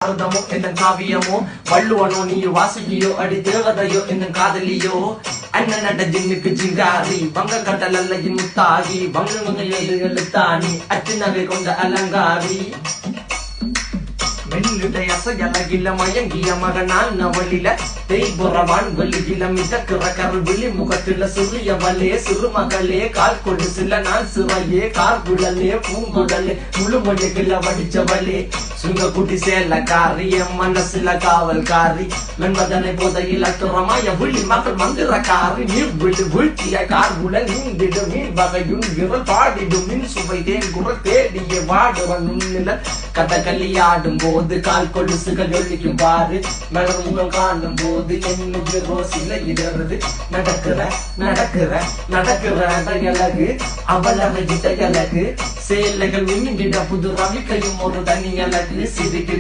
அர்த்தமோ என்ன காவியமோ வள்ளுவனோ நீ வாசுகியோ அடி தேவதையோ என்ன காதலியோ அண்ணன் நட ஜின்னுக்கு ஜிங்காரி வங்க கடல் அல்லையின் முத்தாகி வங்க எழுத்தாணி அச்சு நகை கொண்ட அலங்காரி வெள்ளுடைய அசையலகில மயங்கிய மகனான் நவளில தேய்புறவான் வெளியில மிதக்கிற கருவிழி முகத்தில சிறியவளே சிறுமகளே கால் கொடு சில நான் சிறையே கார்குழலே பூங்குடலே முழுமொழிகள வடிச்சவளே சுங்க குட்டி சேலக்காரி என் மனசுல காவல்காரி மென்பதனை போதையில் அத்துறமாய விழி மகள் மந்திரக்காரி நீர் விழி வீழ்த்திய கார்குழல் நீந்திடு மீன் வகையும் விரல் பாடிடும் மின் சுவை தேன் குரல் தேடிய வாடுவ நுண்ணில கதகளியாடும் போது கால் கொலுசுகள் ஒழிக்கும் பாரு மலர் முகம் காணும் போது என்னுக்கு ரோசில இடறது நடக்கிற நடக்கிற நடக்கிற அழகு அவளவை இடையழகு சேலைகள் மின்னிட புது ரவிக்கையும் ஒரு தனி அழகு சிரிக்கு